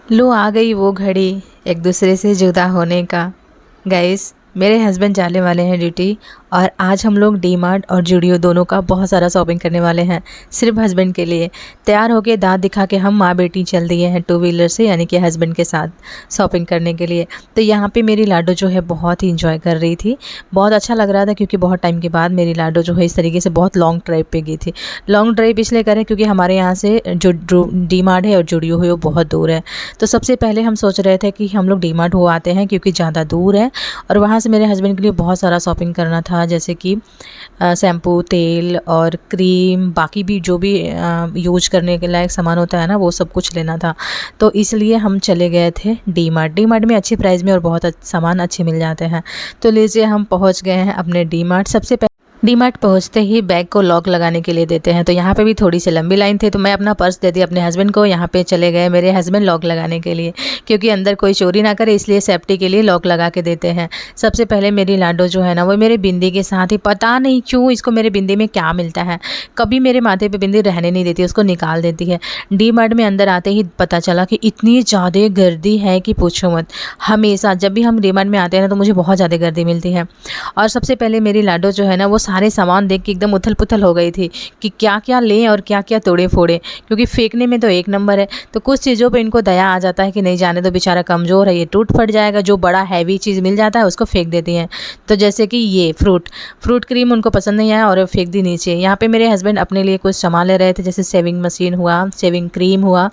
लो आ गई वो घड़ी एक दूसरे से जुदा होने का। गाइस, मेरे हस्बैंड जाने वाले हैं ड्यूटी और आज हम लोग डी मार्ट और जूडियो दोनों का बहुत सारा शॉपिंग करने वाले हैं सिर्फ हस्बैंड के लिए। तैयार होके दांत दिखा के हम माँ बेटी चल दिए हैं टू व्हीलर से, यानी कि हस्बैंड के साथ शॉपिंग करने के लिए। तो यहाँ पे मेरी लाडो जो है बहुत ही इंजॉय कर रही थी। बहुत अच्छा लग रहा था क्योंकि बहुत टाइम के बाद मेरी लाडो जो है इस तरीके से बहुत लॉन्ग ड्राइव पे गई थी। लॉन्ग ड्राइव इसलिए करें क्योंकि हमारे यहाँ से जो डी मार्ट है और जूडियो है वो बहुत दूर है। तो सबसे पहले हम सोच रहे थे कि हम लोग डी मार्ट हो आते हैं क्योंकि ज़्यादा दूर है और वहाँ से मेरे हस्बैंड के लिए बहुत सारा शॉपिंग करना था, जैसे कि शैम्पू, तेल और क्रीम, बाकी भी जो भी यूज करने के लायक सामान होता है ना, वो सब कुछ लेना था। तो इसलिए हम चले गए थे डी मार्ट। डी मार्ट में अच्छी प्राइस में और बहुत सामान अच्छे मिल जाते हैं। तो लीजिए हम पहुँच गए हैं अपने डी मार्ट। सबसे डी मार्ट पहुँचते ही बैग को लॉक लगाने के लिए देते हैं, तो यहाँ पे भी थोड़ी सी लंबी लाइन थी, तो मैं अपना पर्स दे दी अपने हस्बैंड को। यहाँ पे चले गए मेरे हस्बैंड लॉक लगाने के लिए, क्योंकि अंदर कोई चोरी ना करे, इसलिए सेफ्टी के लिए लॉक लगा के देते हैं। सबसे पहले मेरी लाडो जो है ना, वो मेरे बिंदी के साथ ही, पता नहीं क्यों इसको मेरे बिंदी में क्या मिलता है, कभी मेरे माथे पे बिंदी रहने नहीं देती, उसको निकाल देती है। डी मार्ट में अंदर आते ही पता चला कि इतनी ज़्यादा गर्दी है कि पूछो मत। हमेशा जब भी हम डी मार्ट में आते हैं ना, तो मुझे बहुत ज़्यादा गर्दी मिलती है। और सबसे पहले मेरी लाडो जो है ना, वो सारे सामान देख के एकदम उथल पुथल हो गई थी कि क्या क्या लें और क्या क्या तोड़े फोड़े, क्योंकि फेंकने में तो एक नंबर है। तो कुछ चीज़ों पे इनको दया आ जाता है कि नहीं जाने दो, बेचारा कमज़ोर है, ये टूट फट जाएगा। जो बड़ा हैवी चीज़ मिल जाता है उसको फेंक देती हैं। तो जैसे कि ये फ्रूट क्रीम उनको पसंद नहीं आया और फेंक दी नीचे। यहाँ पे मेरे हस्बैंड अपने लिए कुछ सामान ले रहे थे, जैसे सेविंग मशीन हुआ, सेविंग क्रीम हुआ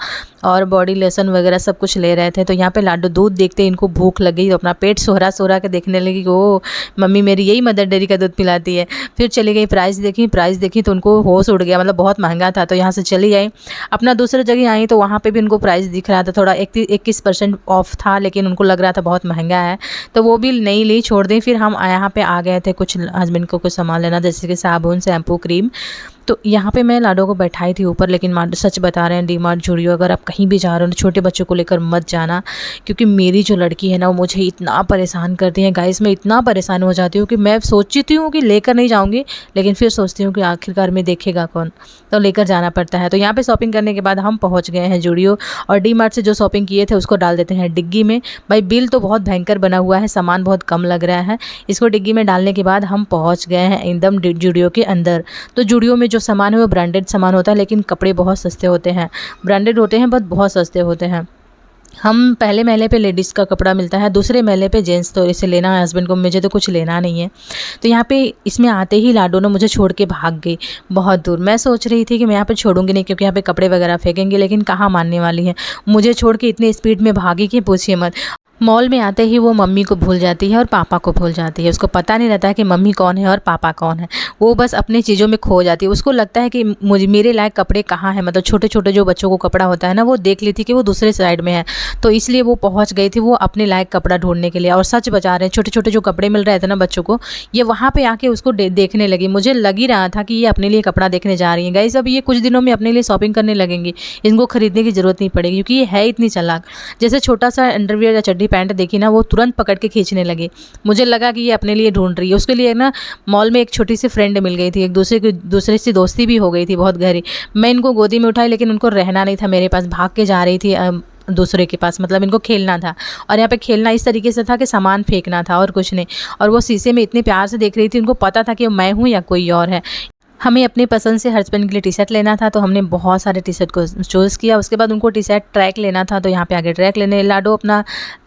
और बॉडी लोशन वगैरह सब कुछ ले रहे थे। तो यहाँ पे लाडो दूध देखते इनको भूख लग गई, तो अपना पेट सोहरा सोहरा के देखने लगी, ओ मम्मी मेरी यही मदर डेयरी का दूध पिलाती है। फिर चली गई, प्राइस देखी तो उनको होश उड़ गया, मतलब बहुत महंगा था। तो यहाँ से चली आई, अपना दूसरी जगह आई तो वहाँ पे भी उनको प्राइस दिख रहा था, थोड़ा 21% ऑफ था, लेकिन उनको लग रहा था बहुत महंगा है, तो वो भी नहीं ली, छोड़ दी। फिर हम यहाँ पे आ गए थे कुछ हस्बैंड को कुछ सामान लेना, जैसे कि साबुन, शैम्पू, क्रीम। तो यहाँ पे मैं लाडो को बैठाई थी ऊपर, लेकिन सच बता रहे हैं डी मार्ट जूडियो अगर आप कहीं भी जा रहे हो तो छोटे बच्चों को लेकर मत जाना, क्योंकि मेरी जो लड़की है ना, वो मुझे इतना परेशान करती है गाइस। मैं इतना परेशान हो जाती हूँ कि मैं सोचती हूँ कि लेकर नहीं जाऊँगी, लेकिन फिर सोचती हूँ कि आखिरकार में देखेगा कौन, तो लेकर जाना पड़ता है। तो यहाँ पे शॉपिंग करने के बाद हम पहुँच गए हैं जूडियो, और डी मार्ट से जो शॉपिंग किए थे उसको डाल देते हैं डिग्गी में। भाई बिल तो बहुत भयंकर बना हुआ है, सामान बहुत कम लग रहा है। इसको डिग्गी में डालने के बाद हम पहुँच गए हैं एकदम जूडियो के अंदर। तो जूडियो में जो सामान है वो ब्रांडेड सामान होता है, लेकिन कपड़े बहुत सस्ते होते हैं। ब्रांडेड होते हैं बट बहुत सस्ते होते हैं। हम पहले महले पे लेडीज़ का कपड़ा मिलता है, दूसरे महले पे जेंट्स, तो इसे लेना है हस्बैंड को, मुझे तो कुछ लेना नहीं है। तो यहाँ पे इसमें आते ही लाडो ने मुझे छोड़ के भाग गई बहुत दूर। मैं सोच रही थी कि मैं यहाँ पे छोड़ूंगी नहीं, क्योंकि यहाँ पे कपड़े वगैरह फेंकेंगे, लेकिन कहाँ मानने वाली है, मुझे छोड़ के इतनी स्पीड में भागी कि पूछिए मत। मॉल में आते ही वो मम्मी को भूल जाती है और पापा को भूल जाती है। उसको पता नहीं रहता है कि मम्मी कौन है और पापा कौन है, वो बस अपनी चीज़ों में खो जाती है। उसको लगता है कि मुझे मेरे लायक कपड़े कहाँ हैं, मतलब छोटे छोटे जो बच्चों को कपड़ा होता है ना, वो देख ली थी कि वो दूसरे साइड में है, तो इसलिए वो पहुँच गई थी वो अपने लायक कपड़ा ढूंढने के लिए। और सच बता रहे हैं, छोटे छोटे जो कपड़े मिल रहे थे ना बच्चों को, ये वहाँ पर आके उसको देखने लगी। मुझे लग ही रहा था कि ये अपने लिए कपड़ा देखने जा रही है। गाइस, अब ये कुछ दिनों में अपने लिए शॉपिंग करने लगेंगी, इनको खरीदने की ज़रूरत नहीं पड़ेगी, क्योंकि ये है इतनी चालाक। जैसे छोटा सा अंडरवियर या चड्डी पैंट देखी ना, वो तुरंत पकड़ के खींचने लगे। मुझे लगा कि ये अपने लिए ढूंढ रही है। उसके लिए ना मॉल में एक छोटी सी फ्रेंड मिल गई थी, एक दूसरे से दोस्ती भी हो गई थी बहुत गहरी। मैं इनको गोदी में उठाई, लेकिन उनको रहना नहीं था मेरे पास, भाग के जा रही थी दूसरे के पास, मतलब इनको खेलना था। और यहाँ पे खेलना इस तरीके से था कि सामान फेंकना था और कुछ नहीं। और वो शीशे में इतने प्यार से देख रही थी, उनको पता था कि मैं हूँ या कोई और है। हमें अपनी पसंद से हस्बैंड के लिए टी शर्ट लेना था, तो हमने बहुत सारे टी शर्ट को चूज़ किया। उसके बाद उनको टी शर्ट ट्रैक लेना था, तो यहाँ पे आगे ट्रैक लेने। लाडो अपना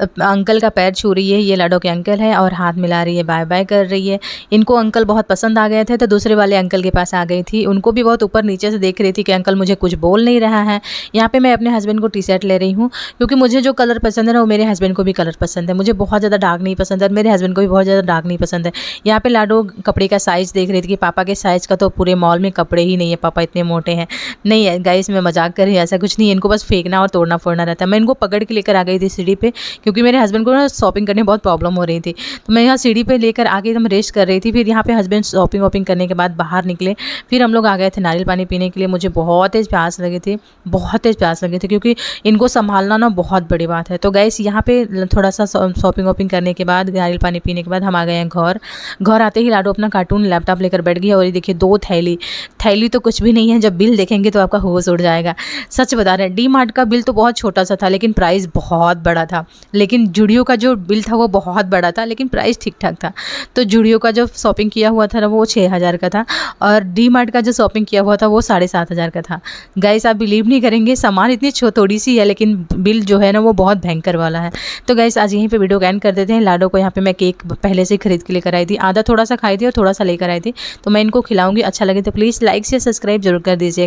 अंकल का पैर छू रही है, ये लाडो के अंकल है, और हाथ मिला रही है, बाय बाय कर रही है। इनको अंकल बहुत पसंद आ गए थे, तो दूसरे वाले अंकल के पास आ गई थी। उनको भी बहुत ऊपर नीचे से देख रही थी कि अंकल मुझे कुछ बोल नहीं रहा है। यहाँ पर मैं अपने हस्बैंड को टी शर्ट ले रही हूँ, क्योंकि मुझे जो कलर पसंद है ना, वो मेरे हस्बैंड को भी कलर पसंद है। मुझे बहुत ज़्यादा डार्क नहीं पसंद है और मेरे हस्बैंड को भी बहुत ज़्यादा डार्क नहीं पसंद है। यहाँ पर लाडो कपड़े का साइज़ देख रही थी कि पापा के साइज़ का तो पूरे मॉल में कपड़े ही नहीं है, पापा इतने मोटे हैं। नहीं है गाइस, मैं मजाक कर रही हूँ, ऐसा कुछ नहीं है। इनको बस फेंकना और तोड़ना फोड़ना रहता है। मैं इनको पकड़ के लेकर आ गई थी सीढ़ी पे, क्योंकि मेरे हस्बैंड को ना शॉपिंग करने में बहुत प्रॉब्लम हो रही थी। तो मैं यहाँ सीढ़ी पे लेकर आके एकदम रेस्ट कर रही थी। फिर यहाँ पे हस्बैंड शॉपिंग वॉपिंग करने के बाद बाहर निकले, फिर हम लोग आ गए थे नारियल पानी पीने के लिए। मुझे बहुत तेज़ प्यास लगी थी, बहुत तेज़ प्यास लगी थी, क्योंकि इनको संभालना ना बहुत बड़ी बात है। तो गाइस, यहाँ पे थोड़ा सा शॉपिंग वॉपिंग करने के बाद, नारियल पानी पीने के बाद हम आ गए हैं घर। घर आते ही लाडो अपना कार्टून लैपटॉप लेकर बैठ गई, और ये देखिए 2 थैली। थैली तो कुछ भी नहीं है, जब बिल देखेंगे तो आपका होश उड़ जाएगा। सच बता रहे हैं, डी मार्ट का बिल तो बहुत छोटा सा था लेकिन प्राइस बहुत बड़ा था। लेकिन जूडियो का जो बिल था वो बहुत बड़ा था लेकिन प्राइस ठीक ठाक था। तो जूडियो का जो शॉपिंग किया हुआ था ना वो 6,000 का था, और डी मार्ट का जो शॉपिंग किया हुआ था वो 7,500 का था। गाइस आप बिलीव नहीं करेंगे, सामान इतनी थोड़ी सी है लेकिन बिल जो है ना वो बहुत भयंकर वाला है। तो गाइस आज यहीं पे वीडियो को एंड कर देते हैं। लाडो को यहाँ पे मैं केक पहले से खरीद के लेकर आई थी, आधा थोड़ा सा खाई थी और थोड़ा सा लेकर आई थी, तो मैं इनको खिलाऊंगी। अच्छा लगे तो प्लीज़ लाइक से सब्सक्राइब जरूर कर दीजिए।